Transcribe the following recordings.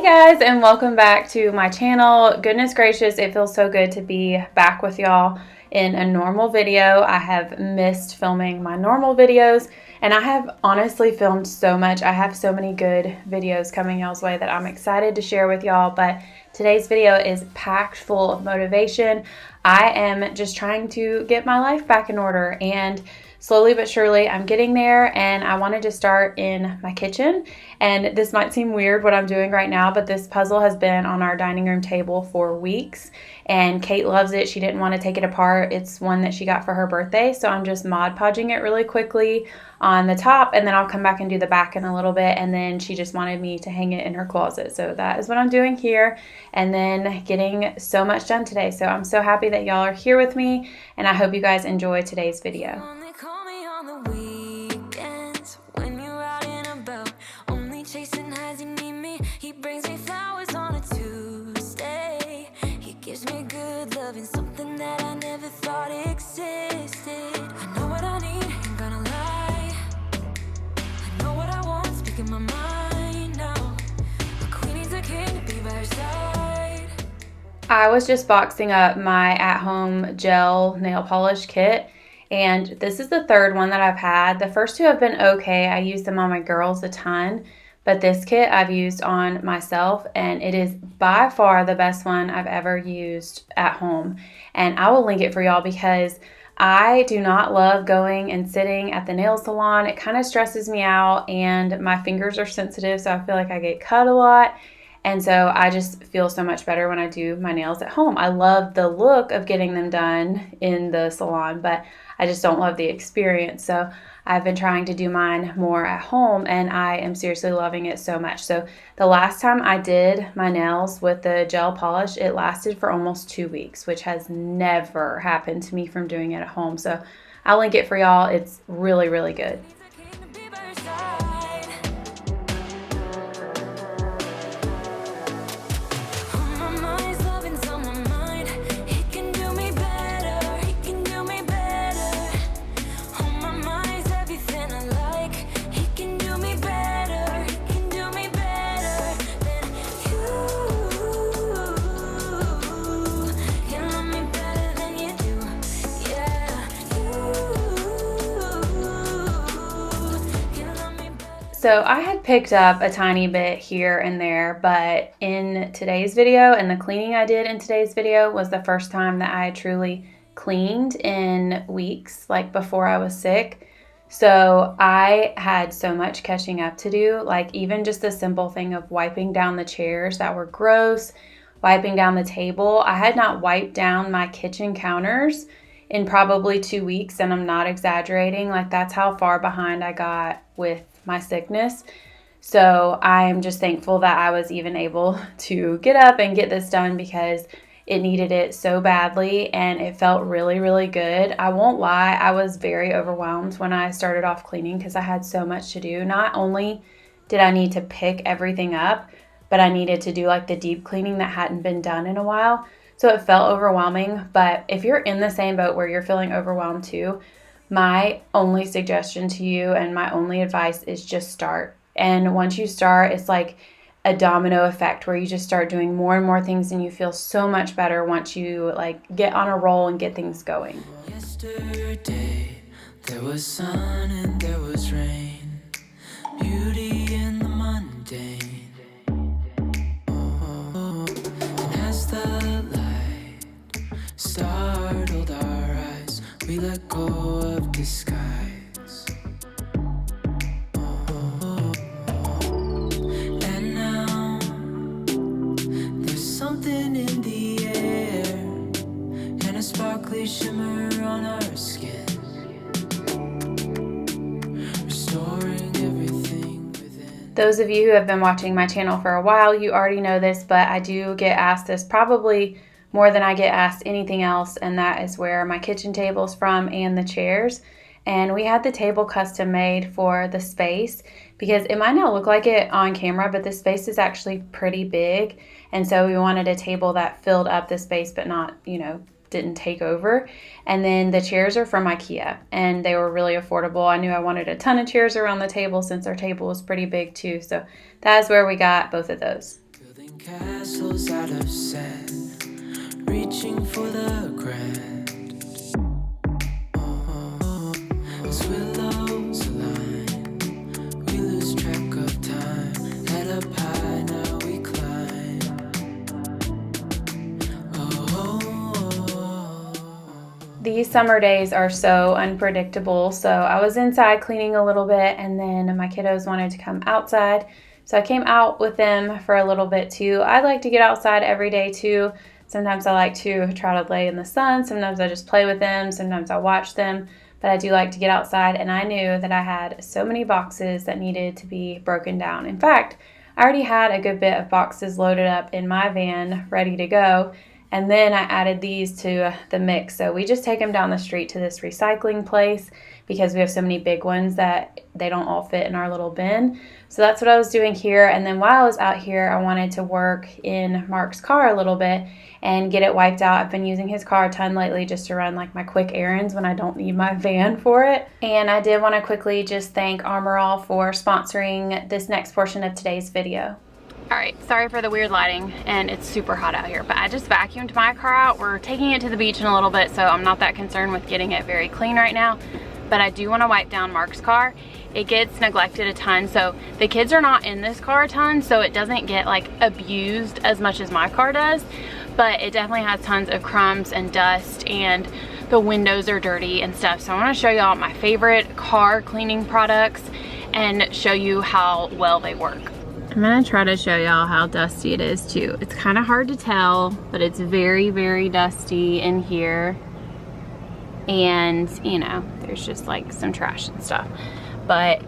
Guys, and welcome back to my channel. Goodness gracious, it feels so good to be back with y'all in a normal video. I have missed filming my normal videos, and I have honestly filmed so much. I have so many good videos coming y'all's way that I'm excited to share with y'all, but today's video is packed full of motivation. I am just trying to get my life back in order, and slowly but surely I'm getting there, and I wanted to start in my kitchen. And this might seem weird what I'm doing right now, but this puzzle has been on our dining room table for weeks, and Kate loves it. She didn't want to take it apart. It's one that she got for her birthday, so I'm just Mod Podging it really quickly on the top, and then I'll come back and do the back in a little bit, and then she just wanted me to hang it in her closet. So that is what I'm doing here, and then getting so much done today. So I'm so happy that y'all are here with me, and I hope you guys enjoy today's video. Chasing highs, you need me. He brings me flowers on a Tuesday. He gives me good love and something that I never thought existed. I know what I need, ain't gonna lie. I know what I want, speaking my mind now. A queen needs a king to be by her side. I was just boxing up my at-home gel nail polish kit, and this is the third one that I've had. The first two have been okay. I use them on my girls a ton. But this kit I've used on myself, and it is by far the best one I've ever used at home. And I will link it for y'all because I do not love going and sitting at the nail salon. It kind of stresses me out, and my fingers are sensitive, so I feel like I get cut a lot. And so I just feel so much better when I do my nails at home. I love the look of getting them done in the salon, but I just don't love the experience. So I've been trying to do mine more at home, and I am seriously loving it so much. So the last time I did my nails with the gel polish, it lasted for almost 2 weeks, which has never happened to me from doing it at home. So I'll link it for y'all. It's really, really good. So I had picked up a tiny bit here and there, but in today's video, and the cleaning I did in today's video was the first time that I truly cleaned in weeks, like before I was sick. So I had so much catching up to do, like even just the simple thing of wiping down the chairs that were gross, wiping down the table. I had not wiped down my kitchen counters in probably 2 weeks, and I'm not exaggerating. Like that's how far behind I got with my sickness. So I'm just thankful that I was even able to get up and get this done because it needed it so badly, and it felt really, really good. I won't lie, I was very overwhelmed when I started off cleaning because I had so much to do. Not only did I need to pick everything up, but I needed to do like the deep cleaning that hadn't been done in a while. So it felt overwhelming. But if you're in the same boat where you're feeling overwhelmed too, my only suggestion to you and my only advice is just start. And once you start, it's like a domino effect where you just start doing more and more things, and you feel so much better once you like get on a roll and get things going. Yesterday, there was sun and there was rain, beauty in the mundane. And as the light startled our eyes, we let go of disguise. And now there's something in the air and a sparkly shimmer on our skin, restoring everything within. Those of you who have been watching my channel for a while, you already know this, but I do get asked this probably more than I get asked anything else, and that is where my kitchen table's from and the chairs. And we had the table custom made for the space because it might not look like it on camera, but the space is actually pretty big. And so we wanted a table that filled up the space but not, didn't take over. And then the chairs are from IKEA, and they were really affordable. I knew I wanted a ton of chairs around the table since our table was pretty big too. So that is where we got both of those. Castles out of sand, reaching for the grand. As willows align, we lose track of time. Head up high, now we climb. These summer days are so unpredictable. So I was inside cleaning a little bit, and then my kiddos wanted to come outside. So I came out with them for a little bit too. I like to get outside every day too. Sometimes I like to try to lay in the sun. Sometimes I just play with them. Sometimes I watch them. But I do like to get outside, and I knew that I had so many boxes that needed to be broken down. In fact, I already had a good bit of boxes loaded up in my van ready to go. And then I added these to the mix. So we just take them down the street to this recycling place because we have so many big ones that they don't all fit in our little bin. So that's what I was doing here. And then while I was out here, I wanted to work in Mark's car a little bit and get it wiped out. I've been using his car a ton lately just to run like my quick errands when I don't need my van for it. And I did want to quickly just thank Armor All for sponsoring this next portion of today's video. All right, sorry for the weird lighting, and it's super hot out here, but I just vacuumed my car out. We're taking it to the beach in a little bit, so I'm not that concerned with getting it very clean right now, but I do want to wipe down Mark's car. It gets neglected a ton, so the kids are not in this car a ton, so it doesn't get like abused as much as my car does, but it definitely has tons of crumbs and dust, and the windows are dirty and stuff. So I want to show y'all my favorite car cleaning products and show you how well they work. I'm gonna try to show y'all how dusty it is too. It's kind of hard to tell, but it's very, very dusty in here. And you know, there's just like some trash and stuff. But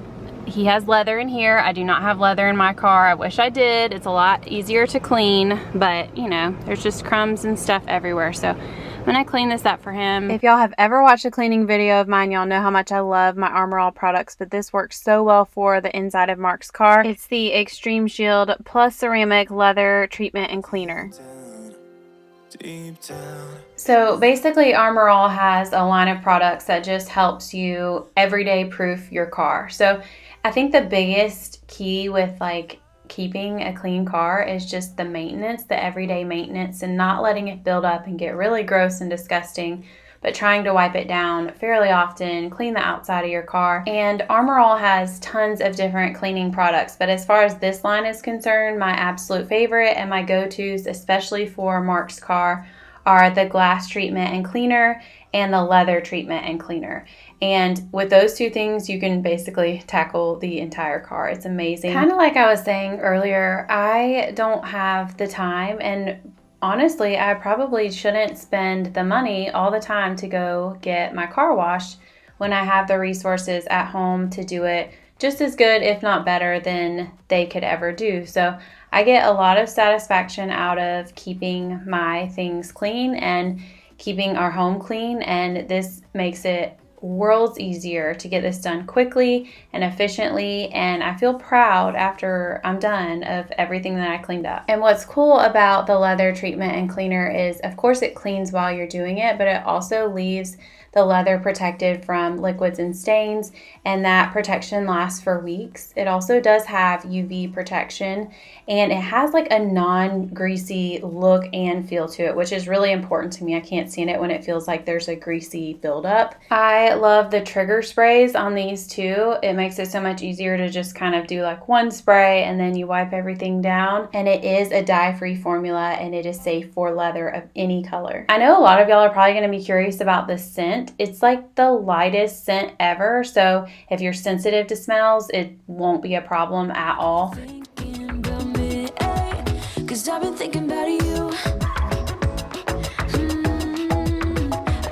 he has leather in here. I do not have leather in my car. I wish I did. It's a lot easier to clean, but you know, there's just crumbs and stuff everywhere. So I'm gonna clean this up for him. If y'all have ever watched a cleaning video of mine, y'all know how much I love my Armor All products, but this works so well for the inside of Mark's car. It's the Extreme Shield Plus Ceramic Leather Treatment and Cleaner. So basically, Armor All has a line of products that just helps you everyday proof your car. So I think the biggest key with like keeping a clean car is just the maintenance, the everyday maintenance, and not letting it build up and get really gross and disgusting, but trying to wipe it down fairly often, clean the outside of your car. And Armor All has tons of different cleaning products, but as far as this line is concerned, my absolute favorite and my go-tos, especially for Mark's car, are the glass treatment and cleaner and the leather treatment and cleaner. And with those two things, you can basically tackle the entire car. It's amazing. Kind of like I was saying earlier, I don't have the time, and honestly, I probably shouldn't spend the money all the time to go get my car washed when I have the resources at home to do it just as good, if not better, than they could ever do. So I get a lot of satisfaction out of keeping my things clean and keeping our home clean, and this makes it worlds easier to get this done quickly and efficiently, and I feel proud after I'm done of everything that I cleaned up. And what's cool about the leather treatment and cleaner is, of course, it cleans while you're doing it, but it also leaves the leather protected from liquids and stains, and that protection lasts for weeks. It also does have UV protection, and it has like a non-greasy look and feel to it, which is really important to me. I can't stand it when it feels like there's a greasy buildup. I love the trigger sprays on these too. It makes it so much easier to just kind of do like one spray and then you wipe everything down. And it is a dye-free formula, and it is safe for leather of any color. I know a lot of y'all are probably going to be curious about the scent. It's like the lightest scent ever, so if you're sensitive to smells, it won't be a problem at all. Cause I've been thinking about you.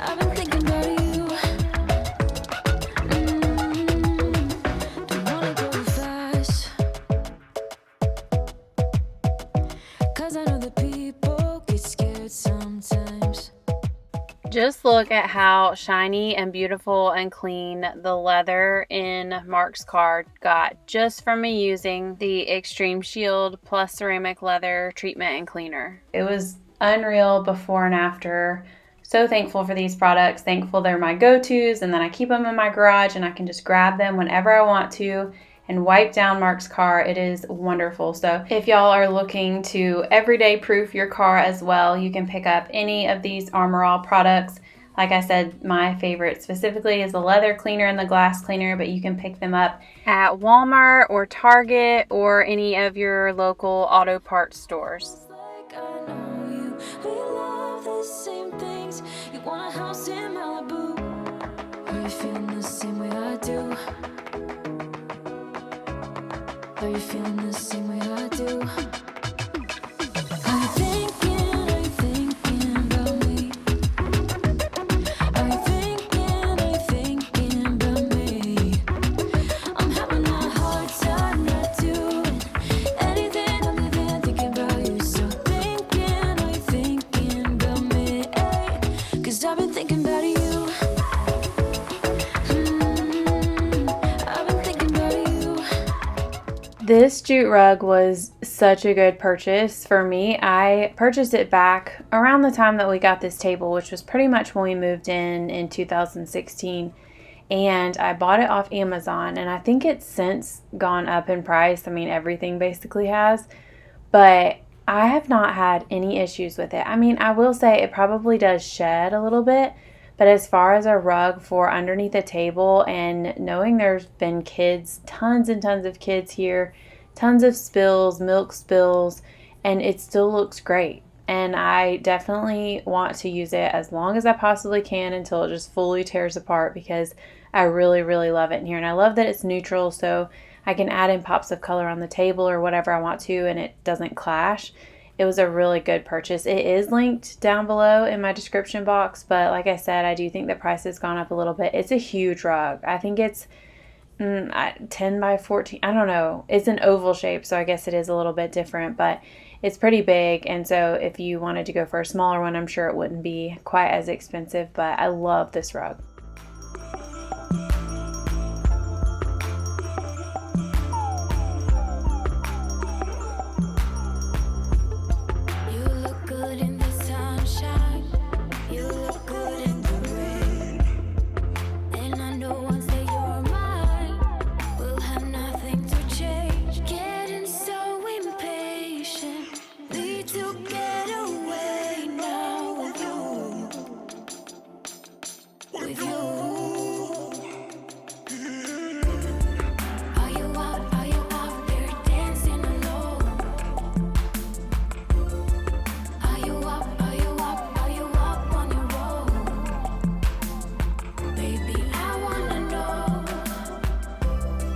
I've been thinking about you. Don't wanna go fast. Cause I know that people get scared sometimes. Just look at how shiny and beautiful and clean the leather in Mark's car got just from me using the Extreme Shield Plus Ceramic Leather Treatment and Cleaner. It was unreal before and after. So thankful for these products. Thankful they're my go-tos, and then I keep them in my garage and I can just grab them whenever I want to and wipe down Mark's car. It is wonderful. So if y'all are looking to everyday proof your car as well, you can pick up any of these Armor All products. Like I said, my favorite specifically is the leather cleaner and the glass cleaner, but you can pick them up at Walmart or Target or any of your local auto parts stores. Like I know you, we love the same things. You want a house in Malibu. Are you feeling the same way I do? Are you feeling the same way I do? Are you thinking about me? Are you thinking about me? I'm having a hard time not doing anything other than thinking about you. So are you thinking about me? 'Cause I've been thinking about you. I've been thinking about you. This jute rug was such a good purchase for me. I purchased it back around the time that we got this table, which was pretty much when we moved in 2016. And I bought it off Amazon, and I think it's since gone up in price. I mean, everything basically has. But I have not had any issues with it. I mean, I will say it probably does shed a little bit. But as far as a rug for underneath a table, and knowing there's been kids, tons and tons of kids here, tons of spills, milk spills, and it still looks great. And I definitely want to use it as long as I possibly can until it just fully tears apart, because I really, really love it in here. And I love that it's neutral, so I can add in pops of color on the table or whatever I want to, and it doesn't clash. It was a really good purchase. It is linked down below in my description box, but like I said, I do think the price has gone up a little bit. It's a huge rug. I think it's 10 by 14. I don't know. It's an oval shape, so I guess it is a little bit different, but it's pretty big. And so if you wanted to go for a smaller one, I'm sure it wouldn't be quite as expensive, but I love this rug. You look good in the sunshine. You look good in the rain. And I know once that you're mine, we'll have nothing to change. Getting so impatient. Need to get away now with you. With you. Are you out there dancing alone? Are you up on your own? Baby, I wanna know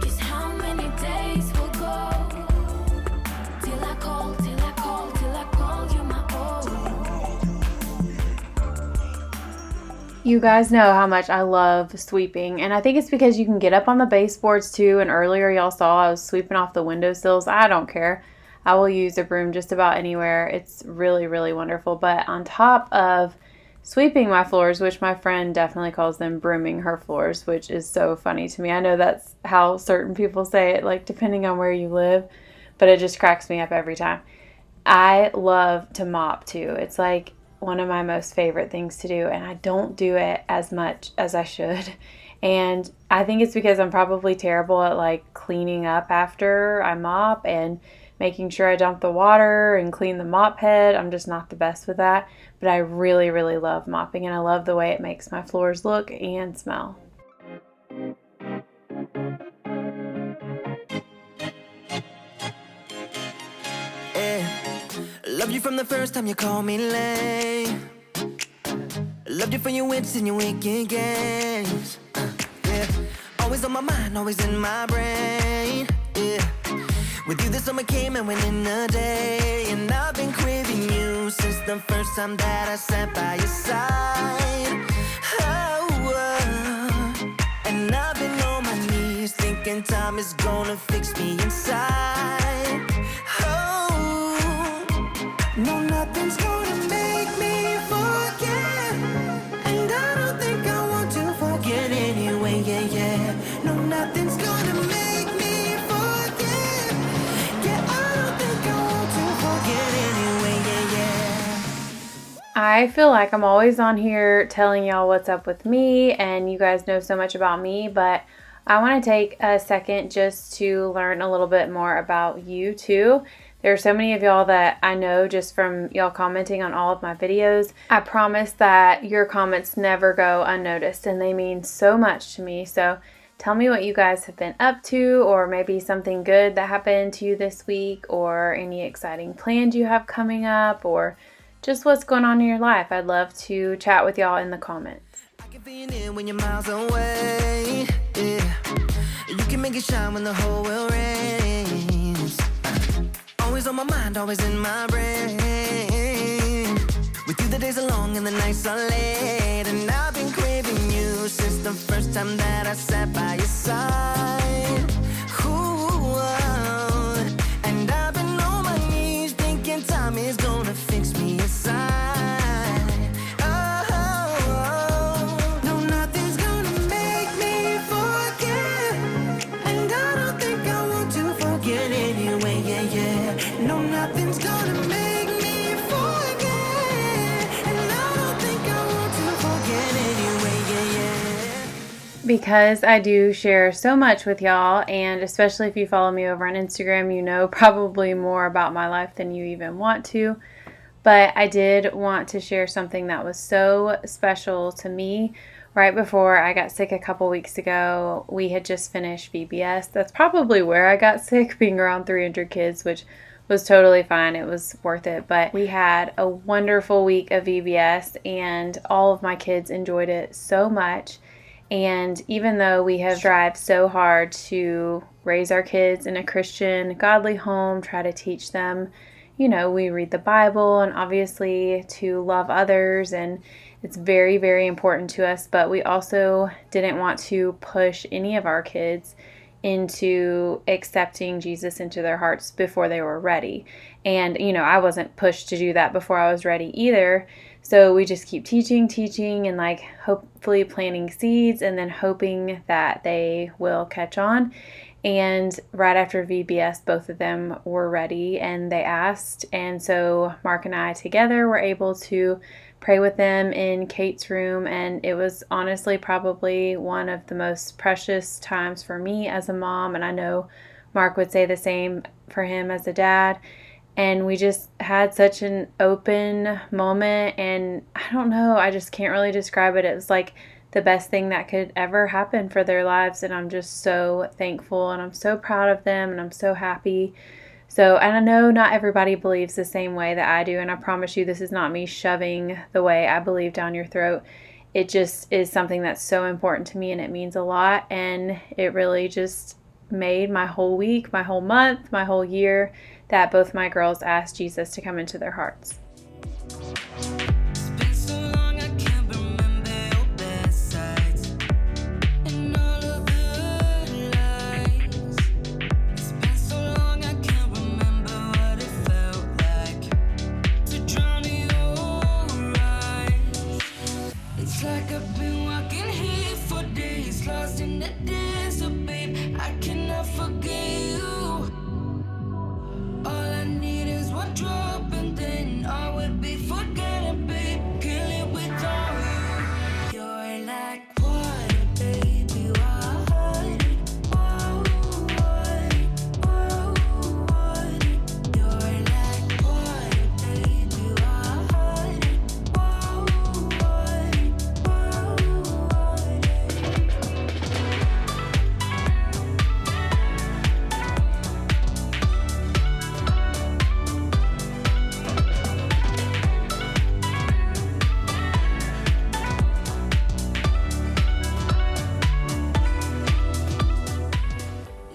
just how many days will go till I call you my own. You guys know how much I love sweeping, and I think it's because you can get up on the baseboards too, and earlier y'all saw I was sweeping off the windowsills. I don't care. I will use a broom just about anywhere. It's really, really wonderful. But on top of sweeping my floors, which my friend definitely calls them brooming her floors, which is so funny to me. I know that's how certain people say it, like depending on where you live, but it just cracks me up every time. I love to mop too. It's like one of my most favorite things to do, and I don't do it as much as I should. And I think it's because I'm probably terrible at like cleaning up after I mop and making sure I dump the water and clean the mop head. I'm just not the best with that. But I really, really love mopping, and I love the way it makes my floors look and smell. Loved you from the first time you called me late. Loved you for your wits and your wicked games. Yeah, always on my mind, always in my brain. Yeah, with you the summer came and went in a day, and I've been craving you since the first time that I sat by your side. And I've been on my knees thinking time is gonna fix me inside. No, nothing's gonna make me forget, and I don't think I want to forget anyway, yeah. No, nothing's gonna make me forget, yeah, I don't think I want to forget anyway, yeah. I feel like I'm always on here telling y'all what's up with me, and you guys know so much about me, but I want to take a second just to learn a little bit more about you too. There are so many of y'all that I know just from y'all commenting on all of my videos. I promise that your comments never go unnoticed and they mean so much to me. So tell me what you guys have been up to, or maybe something good that happened to you this week, or any exciting plans you have coming up, or just what's going on in your life. I'd love to chat with y'all in the comments. I can feel it when you're miles away. Yeah. You can make it shine when the whole world rains. Always on my mind, always in my brain. With you the days are long and the nights are late, and I've been craving you since the first time that I sat by your side. Ooh, and I've been on my knees thinking time is gonna fix me inside. Oh, no, nothing's gonna make me forget, and I don't think I want to forget anyway. Yeah, yeah. No, nothing's gonna make me forget, and I don't think I want to forget anyway. Yeah, yeah. Because I do share so much with y'all, and especially if you follow me over on Instagram, you know probably more about my life than you even want to. But I did want to share something that was so special to me. Right before I got sick a couple weeks ago, we had just finished VBS. That's probably where I got sick, being around 300 kids, which was totally fine. It was worth it. But we had a wonderful week of VBS, and all of my kids enjoyed it so much. And even though we have strived so hard to raise our kids in a Christian, godly home, try to teach them, you know, we read the Bible and obviously to love others, and it's very, very important to us, but we also didn't want to push any of our kids into accepting Jesus into their hearts before they were ready. And, you know, I wasn't pushed to do that before I was ready either. So we just keep teaching, and like hopefully planting seeds and then hoping that they will catch on. And right after VBS, both of them were ready and they asked. And so Mark and I together were able to pray with them in Kate's room. And it was honestly probably one of the most precious times for me as a mom. And I know Mark would say the same for him as a dad. And we just had such an open moment, and I don't know, I just can't really describe it. It was like the best thing that could ever happen for their lives, and I'm just so thankful, and I'm so proud of them, and I'm so happy. So, and I know not everybody believes the same way that I do, and I promise you this is not me shoving the way I believe down your throat. It just is something that's so important to me, and it means a lot, and it really just made my whole week, my whole month, my whole year, that both my girls asked Jesus to come into their hearts.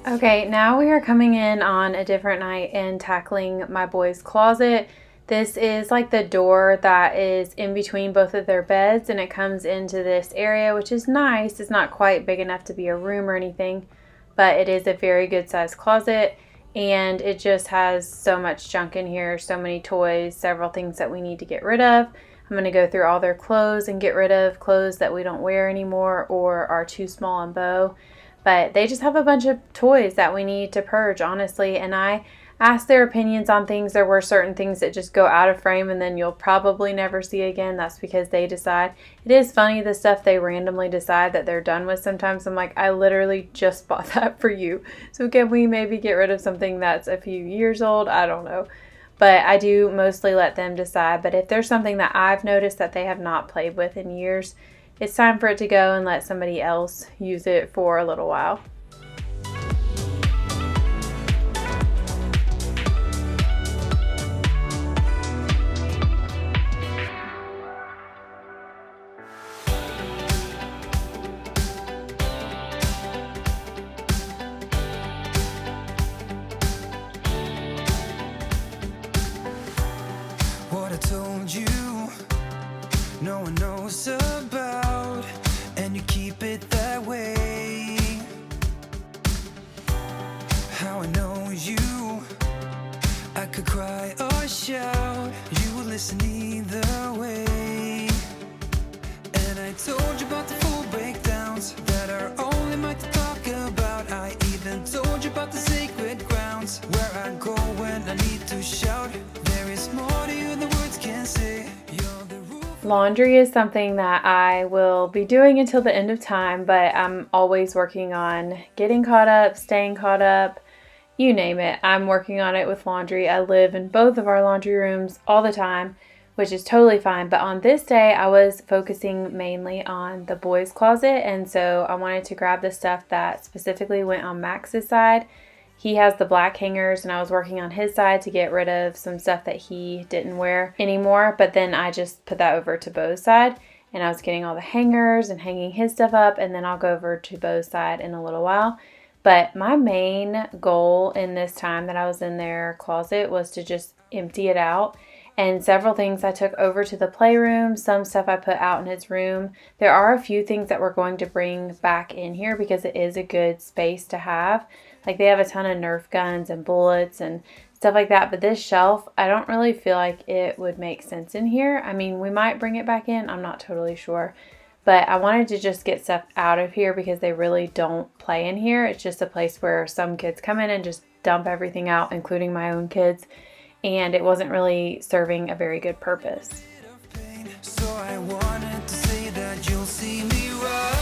Okay, now we are coming in on a different night and tackling my boys' closet. This is like the door that is in between both of their beds, and it comes into this area, which is nice. It's not quite big enough to be a room or anything, but it is a very good sized closet, and it just has so much junk in here, so many toys, several things that we need to get rid of. I'm going to go through all their clothes and get rid of clothes that we don't wear anymore or are too small and bow. But they just have a bunch of toys that we need to purge, honestly. And I ask their opinions on things. There were certain things that just go out of frame and then you'll probably never see again. That's because they decide. It is funny, the stuff they randomly decide that they're done with. Sometimes I'm like, I literally just bought that for you. So can we maybe get rid of something that's a few years old? I don't know. But I do mostly let them decide. But if there's something that I've noticed that they have not played with in years, it's time for it to go and let somebody else use it for a little while. What I told you, no one knows about, and you keep it that way. How I know you, I could cry or shout, you would listen either way. And I told you about the full breakdowns that are only mine to talk about. I even told you about the sacred grounds where I go when I need to shout. There is more to you than words can say. You're the roof. Laundry is something that I will be doing until the end of time, but I'm always working on getting caught up, staying caught up, you name it. I'm working on it with laundry. I live in both of our laundry rooms all the time, which is totally fine. But on this day, I was focusing mainly on the boys' closet, and so I wanted to grab the stuff that specifically went on Max's side. He has the black hangers, and I was working on his side to get rid of some stuff that he didn't wear anymore. But then I just put that over to Bo's side, and I was getting all the hangers and hanging his stuff up, and then I'll go over to Bo's side in a little while. But my main goal in this time that I was in their closet was to just empty it out. And several things I took over to the playroom, some stuff I put out in his room. There are a few things that we're going to bring back in here because it is a good space to have. Like they have a ton of Nerf guns and bullets and stuff like that. But this shelf, I don't really feel like it would make sense in here. I mean, we might bring it back in. I'm not totally sure. But I wanted to just get stuff out of here because they really don't play in here. It's just a place where some kids come in and just dump everything out, including my own kids. And it wasn't really serving a very good purpose. So I wanted to say that you'll see me rise.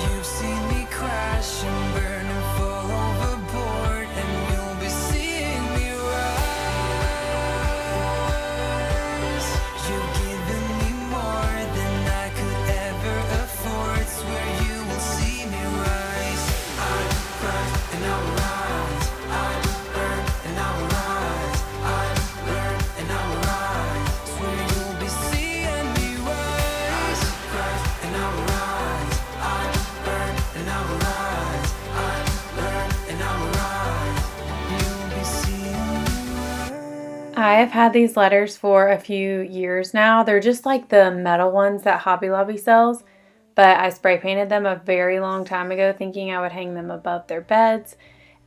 You've seen me crash and burn and fall overboard, and you'll be seeing me rise. You've given me more than I could ever afford. Swear you will see me rise. I'm burnt and I'll rise. I have had these letters for a few years now. They're just like the metal ones that Hobby Lobby sells, but I spray painted them a very long time ago thinking I would hang them above their beds.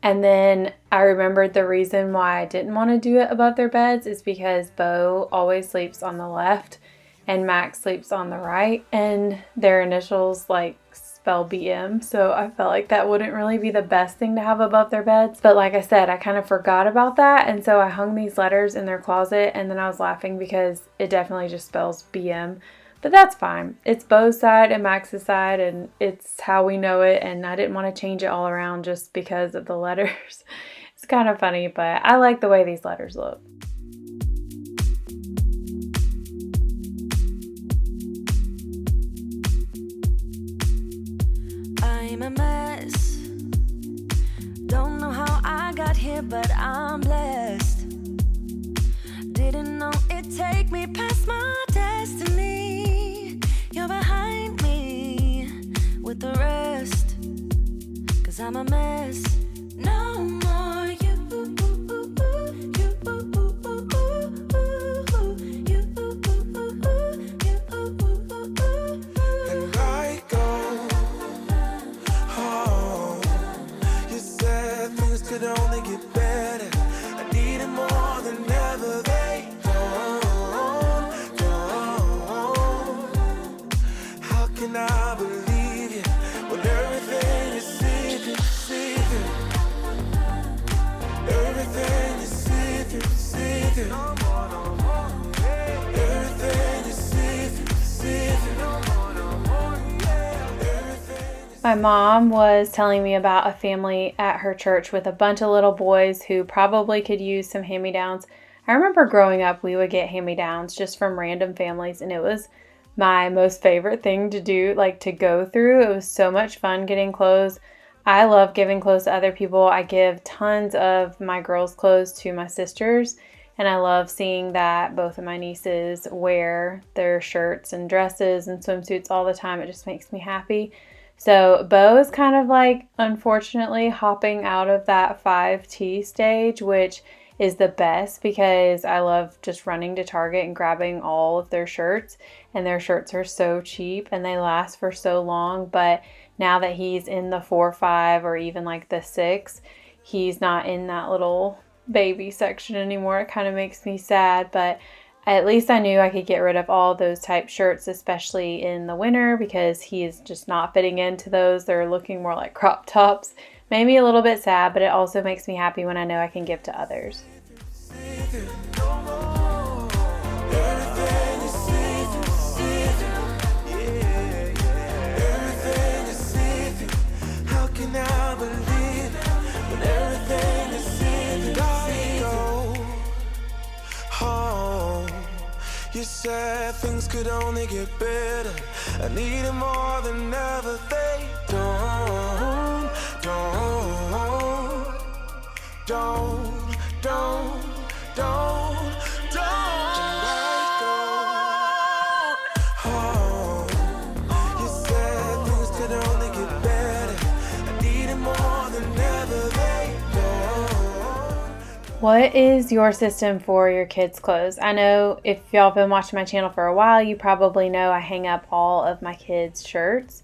And then I remembered the reason why I didn't want to do it above their beds is because Bo always sleeps on the left and Max sleeps on the right, and their initials like spell BM, so I felt like that wouldn't really be the best thing to have above their beds. But like I said, I kind of forgot about that, and so I hung these letters in their closet, and then I was laughing because it definitely just spells BM. But that's fine. It's Bo's side and Max's side, and it's how we know it, and I didn't want to change it all around just because of the letters. It's kind of funny, but I like the way these letters look. I'm a mess. Don't know how I got here, but I'm blessed. Didn't know it'd take me past my destiny. You're behind me with the rest, 'cause I'm a mess. No more you. And I go home. You said things could only get better. I needed more than ever. They don't. How can I believe you when everything is secret? My mom was telling me about a family at her church with a bunch of little boys who probably could use some hand-me-downs. I remember growing up, we would get hand-me-downs just from random families, and it was my most favorite thing to do, like to go through. It was so much fun getting clothes. I love giving clothes to other people. I give tons of my girls' clothes to my sisters, and I love seeing that both of my nieces wear their shirts and dresses and swimsuits all the time. It just makes me happy. So Bo is kind of like, unfortunately, hopping out of that 5T stage, which is the best because I love just running to Target and grabbing all of their shirts. And their shirts are so cheap and they last for so long. But now that he's in the 4-5 or even like the 6, he's not in that little baby section anymore. It kind of makes me sad, but at least I knew I could get rid of all those type shirts, especially in the winter, because he is just not fitting into those. They're looking more like crop tops. Made me a little bit sad, but it also makes me happy when I know I can give to others. You said things could only get better. I need it more than ever. They don't let go. Oh, you said things could only get better. I need it more than ever. They don't. What is your system for your kids' clothes? I know if y'all have been watching my channel for a while, you probably know I hang up all of my kids' shirts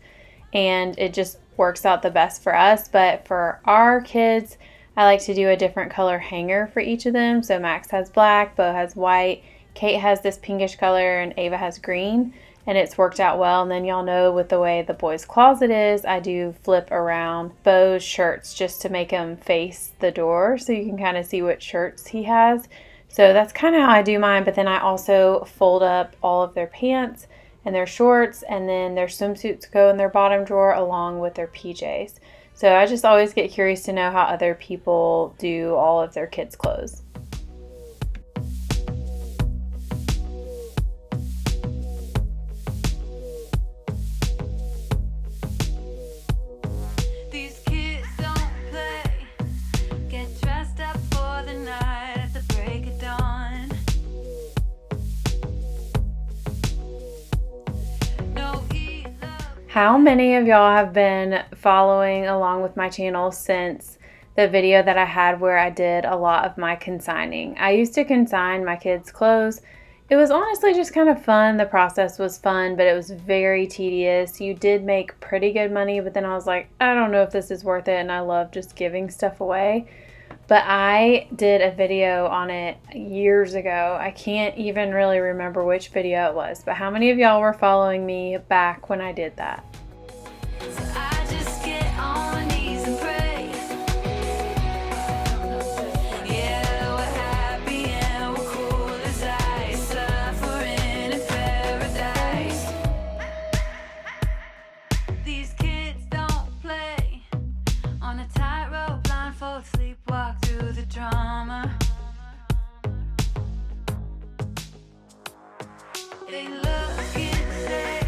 and it just works out the best for us. But for our kids, I like to do a different color hanger for each of them. So Max has black, Bo has white, Kate has this pinkish color, and Ava has green. And it's worked out well. And then y'all know with the way the boys' closet is, I do flip around Bo's shirts just to make them face the door so you can kind of see what shirts he has. So that's kind of how I do mine. But then I also fold up all of their pants and their shorts, and then their swimsuits go in their bottom drawer along with their PJs. So I just always get curious to know how other people do all of their kids' clothes. These kids don't play. Get dressed up for the night at the break of dawn. No eat love. How many of y'all have been following along with my channel since the video that I had where I did a lot of my consigning? I used to consign my kids' clothes. It was honestly just kind of fun. The process was fun, but it was very tedious. You did make pretty good money, but then I was like, I don't know if this is worth it, and I love just giving stuff away. But I did a video on it years ago. I can't even really remember which video it was, but how many of y'all were following me back when I did that? So I just get on my knees and pray. Yeah, we're happy and we're cool as ice, suffering in paradise. These kids don't play on a tightrope, blindfold, sleepwalk through the drama. They look insane.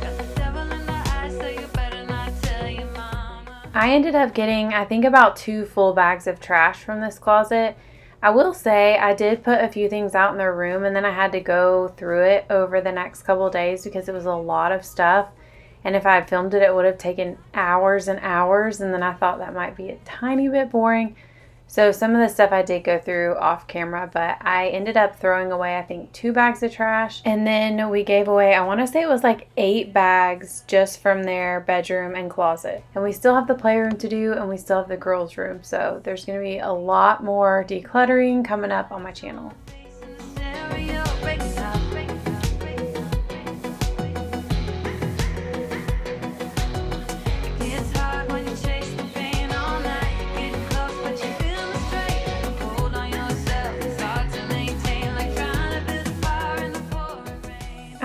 Got the devil in their eyes, so you better not tell your mama. I ended up getting, I think, about 2 full bags of trash from this closet. I will say I did put a few things out in their room, and then I had to go through it over the next couple of days because it was a lot of stuff. And if I had filmed it, it would have taken hours and hours, and then I thought that might be a tiny bit boring. So some of the stuff I did go through off camera, but I ended up throwing away, I think, 2 bags of trash. And then we gave away, I want to say it was like 8 bags just from their bedroom and closet. And we still have the playroom to do, and we still have the girls' room. So there's going to be a lot more decluttering coming up on my channel. Stereo breaks up. It's hard when you chase the pain all night. You're getting close, but you feel straight. Hold on yourself, it's hard to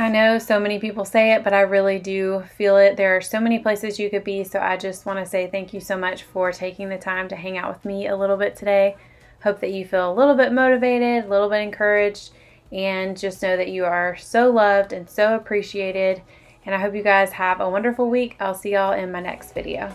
I know so many people say it, but I really do feel it. There are so many places you could be, so I just want to say thank you so much for taking the time to hang out with me a little bit today. Hope that you feel a little bit motivated, a little bit encouraged, and just know that you are so loved and so appreciated. And I hope you guys have a wonderful week. I'll see y'all in my next video.